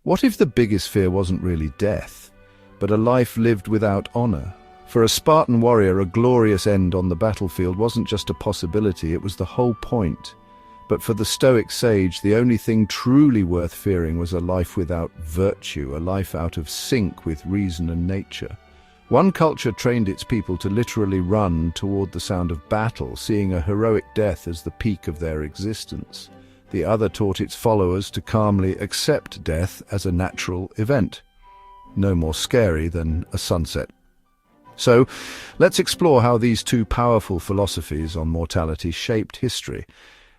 What if the biggest fear wasn't really death, but a life lived without honor? For a Spartan warrior, a glorious end on the battlefield wasn't just a possibility, it was the whole point. But for the Stoic sage, the only thing truly worth fearing was a life without virtue, a life out of sync with reason and nature. One culture trained its people to literally run toward the sound of battle, seeing a heroic death as the peak of their existence. The other taught its followers to calmly accept death as a natural event, no more scary than a sunset. So, let's explore how these two powerful philosophies on mortality shaped history,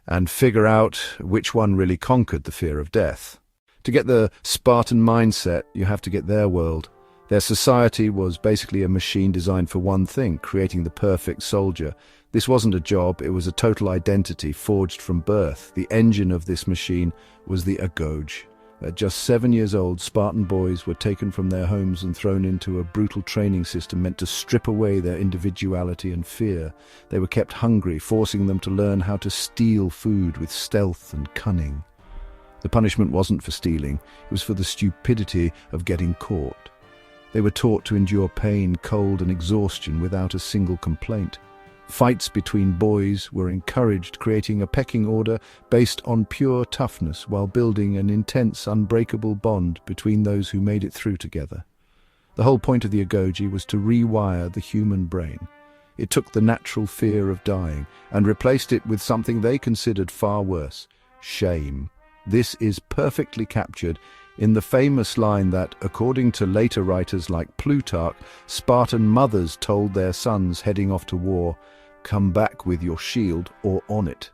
and figure out which one really conquered the fear of death. To get the Spartan mindset, you have to get their world. Their society was basically a machine designed for one thing, creating the perfect soldier. This wasn't a job, it was a total identity forged from birth. The engine of this machine was the Agoge. At just 7 years old, Spartan boys were taken from their homes and thrown into a brutal training system meant to strip away their individuality and fear. They were kept hungry, forcing them to learn how to steal food with stealth and cunning. The punishment wasn't for stealing, it was for the stupidity of getting caught. They were taught to endure pain, cold, and exhaustion without a single complaint. Fights between boys were encouraged, creating a pecking order based on pure toughness while building an intense, unbreakable bond between those who made it through together. The whole point of the Agoge was to rewire the human brain. It took the natural fear of dying and replaced it with something they considered far worse: shame. This is perfectly captured in the famous line that, according to later writers like Plutarch, Spartan mothers told their sons heading off to war, "Come back with your shield or on it."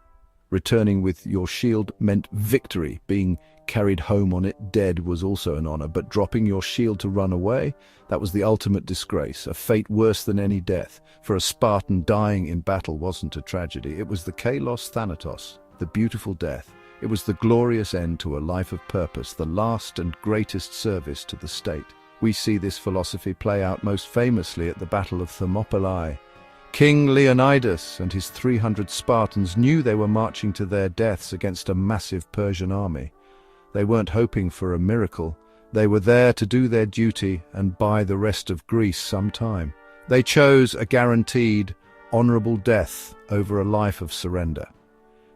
Returning with your shield meant victory. Being carried home on it dead was also an honor, but dropping your shield to run away, that was the ultimate disgrace, a fate worse than any death. For a Spartan, dying in battle wasn't a tragedy. It was the kalos thanatos, the beautiful death. It was the glorious end to a life of purpose, the last and greatest service to the state. We see this philosophy play out most famously at the Battle of Thermopylae. King Leonidas and his 300 Spartans knew they were marching to their deaths against a massive Persian army. They weren't hoping for a miracle. They were there to do their duty and buy the rest of Greece some time. They chose a guaranteed, honorable death over a life of surrender.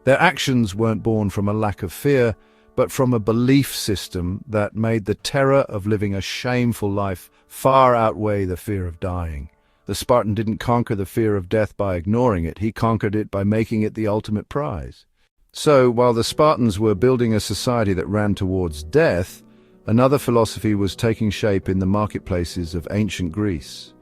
Their actions weren't born from a lack of fear, but from a belief system that made the terror of living a shameful life far outweigh the fear of dying. The Spartan didn't conquer the fear of death by ignoring it, he conquered it by making it the ultimate prize. So, while the Spartans were building a society that ran towards death, another philosophy was taking shape in the marketplaces of ancient Greece.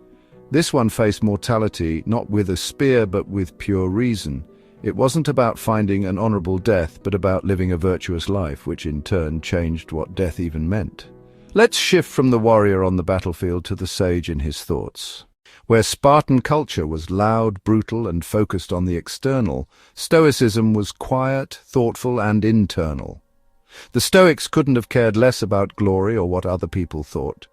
This one faced mortality not with a spear but with pure reason. It wasn't about finding an honorable death, but about living a virtuous life, which in turn changed what death even meant. Let's shift from the warrior on the battlefield to the sage in his thoughts. Where Spartan culture was loud, brutal, and focused on the external, Stoicism was quiet, thoughtful, and internal. The Stoics couldn't have cared less about glory or what other people thought.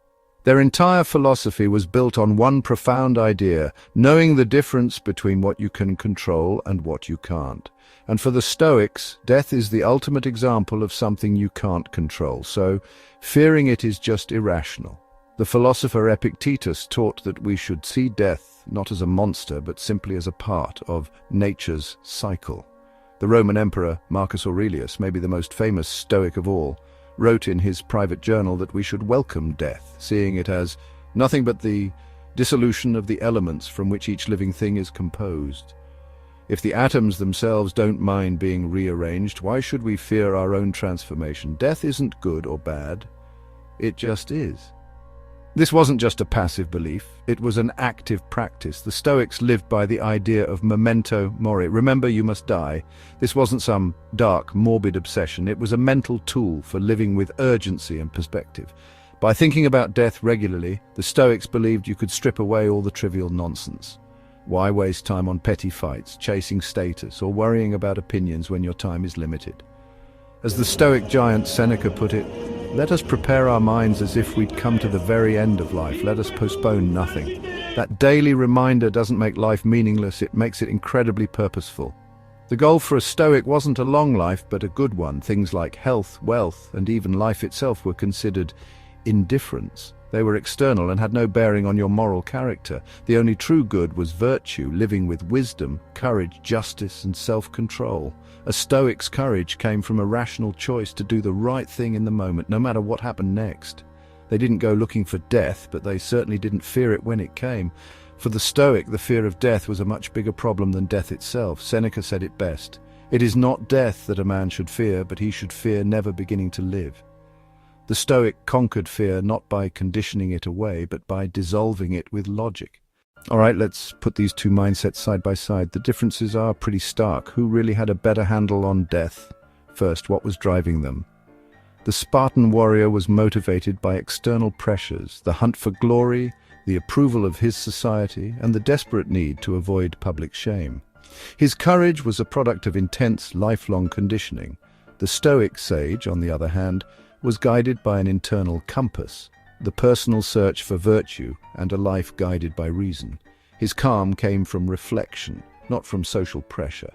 Their entire philosophy was built on one profound idea: knowing the difference between what you can control and what you can't. And for the Stoics, death is the ultimate example of something you can't control, so fearing it is just irrational. The philosopher Epictetus taught that we should see death not as a monster, but simply as a part of nature's cycle. The Roman emperor Marcus Aurelius, maybe the most famous Stoic of all, wrote in his private journal that we should welcome death, seeing it as nothing but the dissolution of the elements from which each living thing is composed. If the atoms themselves don't mind being rearranged, why should we fear our own transformation? Death isn't good or bad, it just is. This wasn't just a passive belief, it was an active practice. The Stoics lived by the idea of memento mori. Remember, you must die. This wasn't some dark, morbid obsession. It was a mental tool for living with urgency and perspective. By thinking about death regularly, the Stoics believed you could strip away all the trivial nonsense. Why waste time on petty fights, chasing status, or worrying about opinions when your time is limited? As the Stoic giant Seneca put it, let us prepare our minds as if we'd come to the very end of life. Let us postpone nothing. That daily reminder doesn't make life meaningless, it makes it incredibly purposeful. The goal for a Stoic wasn't a long life, but a good one. Things like health, wealth, and even life itself were considered indifference. They were external and had no bearing on your moral character. The only true good was virtue, living with wisdom, courage, justice, and self-control. A Stoic's courage came from a rational choice to do the right thing in the moment, no matter what happened next. They didn't go looking for death, but they certainly didn't fear it when it came. For the Stoic, the fear of death was a much bigger problem than death itself. Seneca said it best: "It is not death that a man should fear, but he should fear never beginning to live." The Stoic conquered fear not by conditioning it away, but by dissolving it with logic. All right, let's put these two mindsets side by side. The differences are pretty stark. Who really had a better handle on death? First, what was driving them? The Spartan warrior was motivated by external pressures, the hunt for glory, the approval of his society, and the desperate need to avoid public shame. His courage was a product of intense, lifelong conditioning. The Stoic sage, on the other hand, was guided by an internal compass, the personal search for virtue and a life guided by reason. His calm came from reflection, not from social pressure.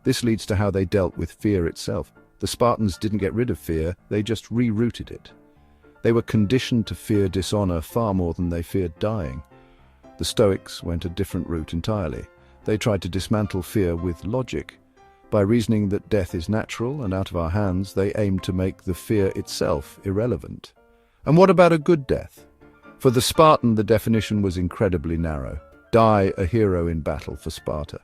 This leads to how they dealt with fear itself. The Spartans didn't get rid of fear, they just rerouted it. They were conditioned to fear dishonour far more than they feared dying. The Stoics went a different route entirely. They tried to dismantle fear with logic. By reasoning that death is natural and out of our hands, they aimed to make the fear itself irrelevant. And what about a good death? For the Spartan, the definition was incredibly narrow. Die a hero in battle for Sparta.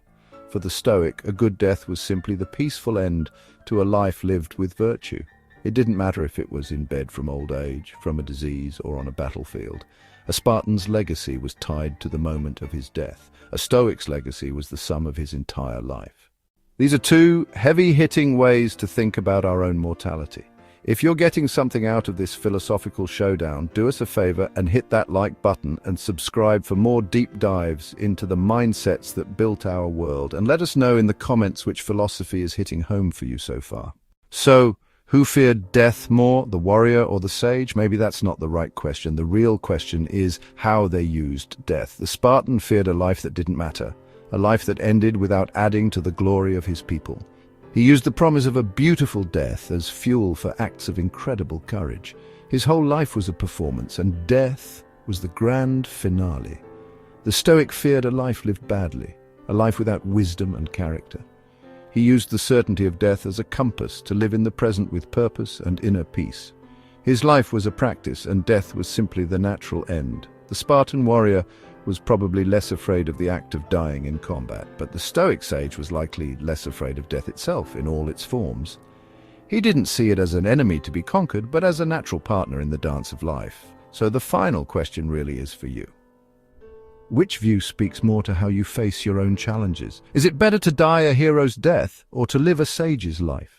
For the Stoic, a good death was simply the peaceful end to a life lived with virtue. It didn't matter if it was in bed from old age, from a disease, or on a battlefield. A Spartan's legacy was tied to the moment of his death. A Stoic's legacy was the sum of his entire life. These are two heavy-hitting ways to think about our own mortality. If you're getting something out of this philosophical showdown, do us a favor and hit that like button and subscribe for more deep dives into the mindsets that built our world. And let us know in the comments which philosophy is hitting home for you so far. So, who feared death more, the warrior or the sage? Maybe that's not the right question. The real question is how they used death. The Spartan feared a life that didn't matter, a life that ended without adding to the glory of his people. He used the promise of a beautiful death as fuel for acts of incredible courage. His whole life was a performance, and death was the grand finale. The Stoic feared a life lived badly, a life without wisdom and character. He used the certainty of death as a compass to live in the present with purpose and inner peace. His life was a practice, and death was simply the natural end. The Spartan warrior was probably less afraid of the act of dying in combat, but the Stoic sage was likely less afraid of death itself in all its forms. He didn't see it as an enemy to be conquered, but as a natural partner in the dance of life. So the final question really is for you. Which view speaks more to how you face your own challenges? Is it better to die a hero's death or to live a sage's life?